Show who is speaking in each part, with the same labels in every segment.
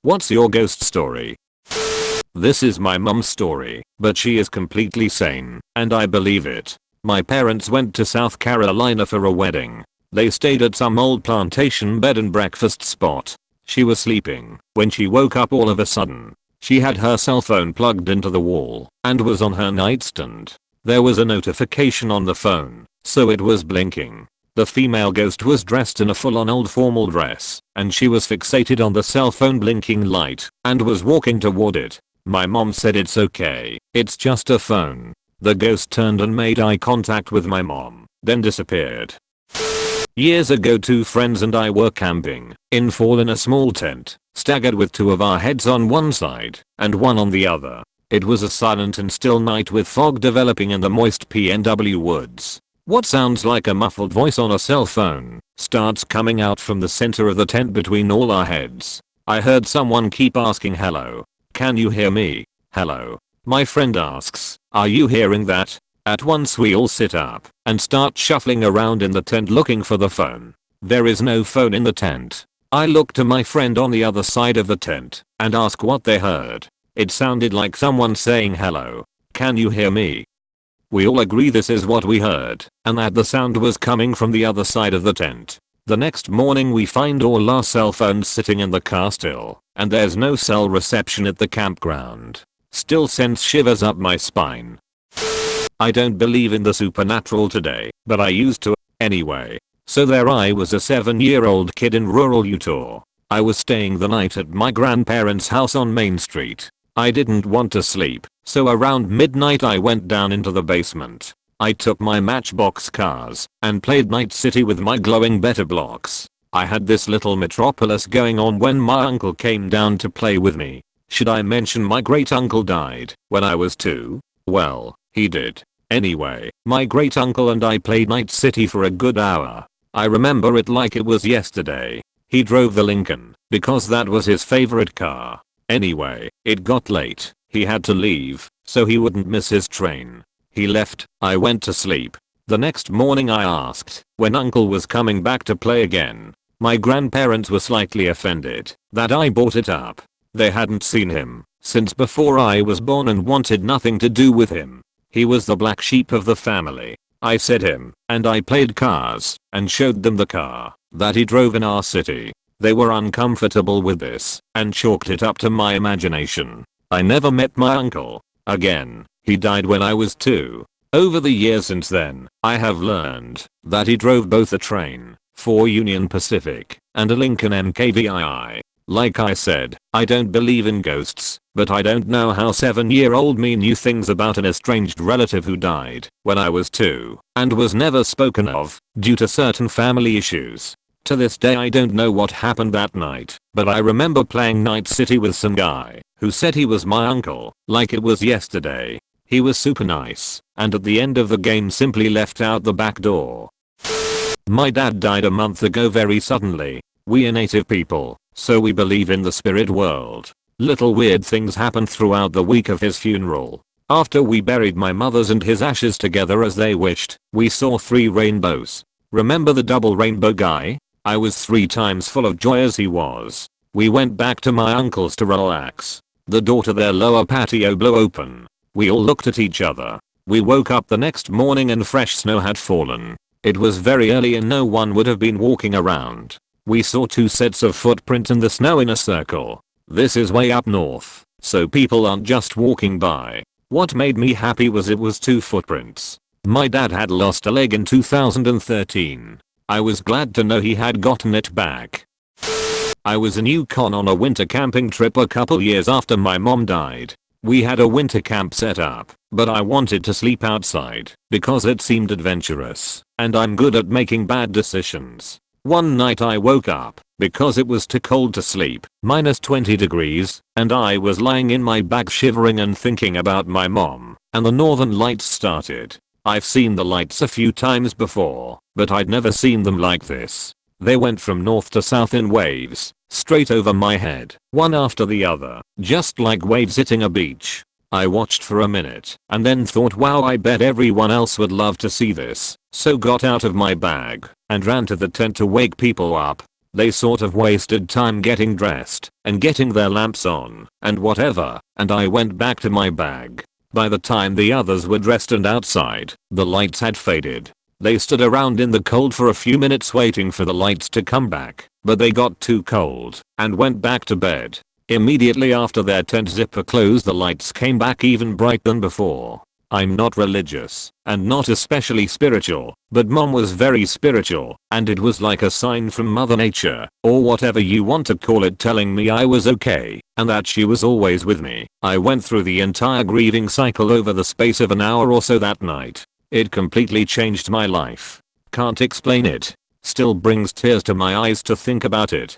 Speaker 1: What's your ghost story? This is my mom's story, but she is completely sane, and I believe it. My parents went to South Carolina for a wedding. They stayed at some old plantation bed and breakfast spot. She was sleeping when she woke up all of a sudden. She had her cell phone plugged into the wall and was on her nightstand. There was a notification on the phone, so it was blinking. The female ghost was dressed in a full-on old formal dress, and she was fixated on the cell phone blinking light and was walking toward it. My mom said it's okay, it's just a phone. The ghost turned and made eye contact with my mom, then disappeared. Years ago, two friends and I were camping in fall in a small tent, staggered with two of our heads on one side and one on the other. It was a silent and still night with fog developing in the moist PNW woods. What sounds like a muffled voice on a cell phone starts coming out from the center of the tent between all our heads. I heard someone keep asking, "Hello? Can you hear me? Hello?" My friend asks, "Are you hearing that?" At once we all sit up and start shuffling around in the tent looking for the phone. There is no phone in the tent. I look to my friend on the other side of the tent and ask what they heard. It sounded like someone saying, "Hello, can you hear me?" We all agree this is what we heard and that the sound was coming from the other side of the tent. The next morning we find all our cell phones sitting in the car still, and there's no cell reception at the campground. Still sends shivers up my spine. I don't believe in the supernatural today, but I used to. Anyway, so there I was, a 7-year-old kid in rural Utah. I was staying the night at my grandparents' house on Main Street. I didn't want to sleep, so around midnight I went down into the basement. I took my Matchbox cars and played Night City with my glowing better blocks. I had this little metropolis going on when my uncle came down to play with me. Should I mention my great uncle died when I was 2? Well, he did. Anyway, my great uncle and I played Night City for a good hour. I remember it like it was yesterday. He drove the Lincoln because that was his favorite car. Anyway, it got late. He had to leave so he wouldn't miss his train. He left. I went to sleep. The next morning I asked when uncle was coming back to play again. My grandparents were slightly offended that I brought it up. They hadn't seen him since before I was born and wanted nothing to do with him. He was the black sheep of the family. I said him, and I played cars and showed them the car that he drove in our city. They were uncomfortable with this and chalked it up to my imagination. I never met my uncle again. He died when I was 2. Over the years since then, I have learned that he drove both a train for Union Pacific and a Lincoln MKVII. Like I said, I don't believe in ghosts, but I don't know how 7-year-old me knew things about an estranged relative who died when I was 2 and was never spoken of due to certain family issues. To this day I don't know what happened that night, but I remember playing Night City with some guy who said he was my uncle like it was yesterday. He was super nice, and at the end of the game simply left out the back door. My dad died a month ago very suddenly. We are native people, so we believe in the spirit world. Little weird things happened throughout the week of his funeral. After we buried my mother's and his ashes together as they wished, we saw 3 rainbows. Remember the double rainbow guy? I was 3 times full of joy as he was. We went back to my uncle's to relax. The door to their lower patio blew open. We all looked at each other. We woke up the next morning and fresh snow had fallen. It was very early and no one would have been walking around. We saw 2 sets of footprints in the snow in a circle. This is way up north, so people aren't just walking by. What made me happy was it was 2 footprints. My dad had lost a leg in 2013. I was glad to know he had gotten it back. I was in Yukon on a winter camping trip a couple years after my mom died. We had a winter camp set up, but I wanted to sleep outside because it seemed adventurous, and I'm good at making bad decisions. One night I woke up because it was too cold to sleep, -20 degrees, and I was lying in my bag shivering and thinking about my mom, and the northern lights started. I've seen the lights a few times before, but I'd never seen them like this. They went from north to south in waves, straight over my head, one after the other, just like waves hitting a beach. I watched for a minute and then thought, wow, I bet everyone else would love to see this, so got out of my bag and ran to the tent to wake people up. They sort of wasted time getting dressed and getting their lamps on and whatever, and I went back to my bag. By the time the others were dressed and outside, the lights had faded. They stood around in the cold for a few minutes waiting for the lights to come back, but they got too cold and went back to bed. Immediately after their tent zipper closed, the lights came back even brighter than before. I'm not religious and not especially spiritual, but mom was very spiritual, and it was like a sign from Mother Nature, or whatever you want to call it, telling me I was okay and that she was always with me. I went through the entire grieving cycle over the space of an hour or so that night. It completely changed my life. Can't explain it. Still brings tears to my eyes to think about it.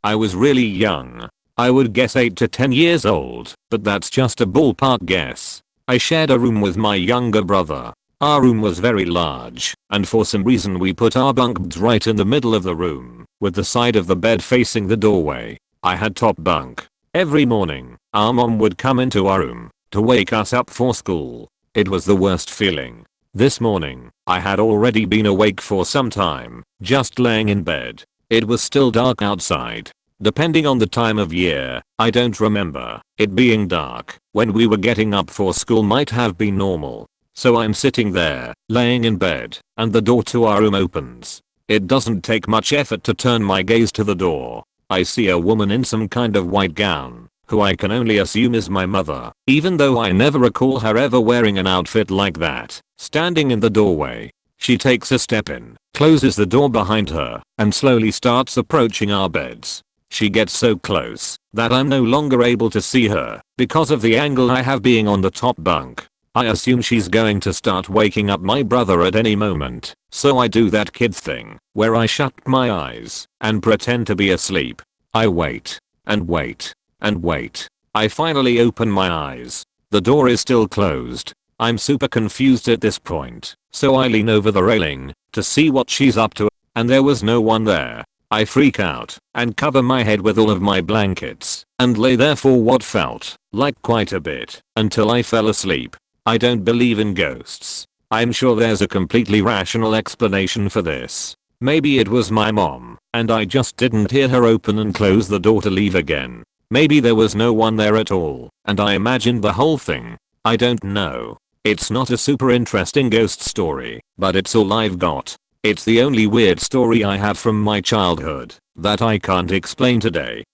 Speaker 1: I was really young. I would guess 8 to 10 years old, but that's just a ballpark guess. I shared a room with my younger brother. Our room was very large, and for some reason we put our bunk beds right in the middle of the room, with the side of the bed facing the doorway. I had top bunk. Every morning, our mom would come into our room to wake us up for school. It was the worst feeling. This morning, I had already been awake for some time, just laying in bed. It was still dark outside. Depending on the time of year, I don't remember it being dark when we were getting up for school. Might have been normal. So I'm sitting there, laying in bed, and the door to our room opens. It doesn't take much effort to turn my gaze to the door. I see a woman in some kind of white gown, who I can only assume is my mother, even though I never recall her ever wearing an outfit like that, standing in the doorway. She takes a step in, closes the door behind her, and slowly starts approaching our beds. She gets so close that I'm no longer able to see her because of the angle I have being on the top bunk. I assume she's going to start waking up my brother at any moment, so I do that kid thing where I shut my eyes and pretend to be asleep. I wait and wait and wait. I finally open my eyes. The door is still closed. I'm super confused at this point, so I lean over the railing to see what she's up to, and there was no one there. I freak out and cover my head with all of my blankets and lay there for what felt like quite a bit until I fell asleep. I don't believe in ghosts. I'm sure there's a completely rational explanation for this. Maybe it was my mom and I just didn't hear her open and close the door to leave again. Maybe there was no one there at all and I imagined the whole thing. I don't know. It's not a super interesting ghost story, but it's all I've got. It's the only weird story I have from my childhood that I can't explain today.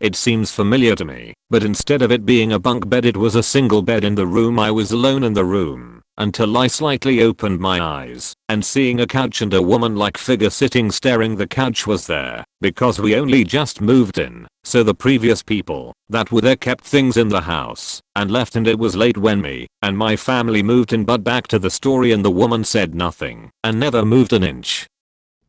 Speaker 1: It seems familiar to me, but instead of it being a bunk bed, it was a single bed in the room. I was alone in the room until I slightly opened my eyes and seeing a couch and a woman-like figure sitting staring. The couch was there because we only just moved in, so the previous people that were there kept things in the house and left, and it was late when me and my family moved in. But back to the story, and the woman said nothing and never moved an inch.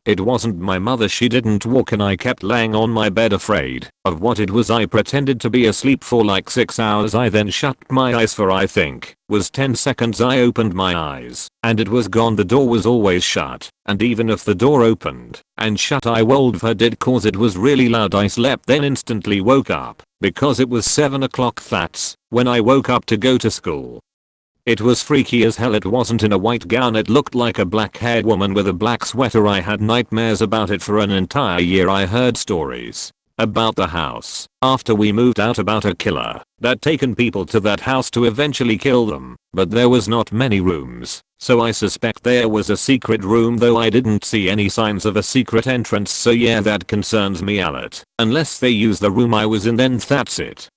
Speaker 1: It wasn't my mother. She didn't walk, and I kept laying on my bed afraid of what it was. I pretended to be asleep for like 6 hours. I then shut my eyes for I think was 10 seconds. I opened my eyes and it was gone. The door was always shut, and even if the door opened and shut, I rolled for did cause it was really loud. I slept, then instantly woke up because it was 7 o'clock. That's when I woke up to go to school. It was freaky as hell. It wasn't in a white gown. It looked like a black-haired woman with a black sweater. I had nightmares about it for an entire year. I heard stories about the house after we moved out about a killer that taken people to that house to eventually kill them, but there was not many rooms, so I suspect there was a secret room, though I didn't see any signs of a secret entrance. So yeah, that concerns me a lot. Unless they use the room I was in, then that's it.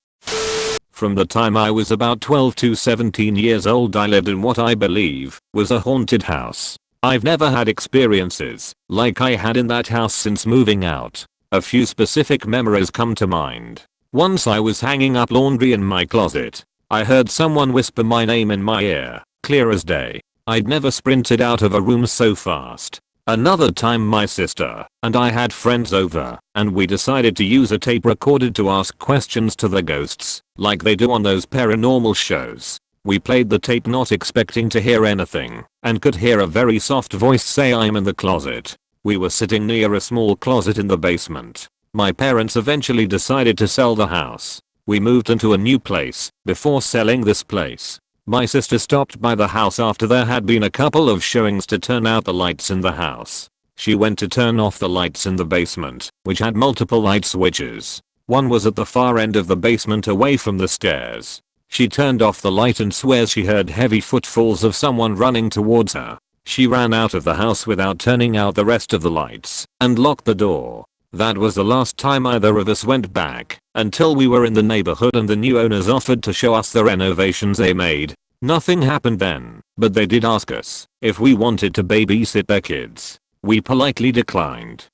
Speaker 1: From the time I was about 12 to 17 years old, I lived in what I believe was a haunted house. I've never had experiences like I had in that house since moving out. A few specific memories come to mind. Once I was hanging up laundry in my closet. I heard someone whisper my name in my ear, clear as day. I'd never sprinted out of a room so fast. Another time my sister and I had friends over, and we decided to use a tape recorder to ask questions to the ghosts, like they do on those paranormal shows. We played the tape not expecting to hear anything, and could hear a very soft voice say, "I'm in the closet." We were sitting near a small closet in the basement. My parents eventually decided to sell the house. We moved into a new place before selling this place. My sister stopped by the house after there had been a couple of showings to turn out the lights in the house. She went to turn off the lights in the basement, which had multiple light switches. One was at the far end of the basement away from the stairs. She turned off the light and swears she heard heavy footfalls of someone running towards her. She ran out of the house without turning out the rest of the lights and locked the door. That was the last time either of us went back until we were in the neighborhood and the new owners offered to show us the renovations they made. Nothing happened then, but they did ask us if we wanted to babysit their kids. We politely declined.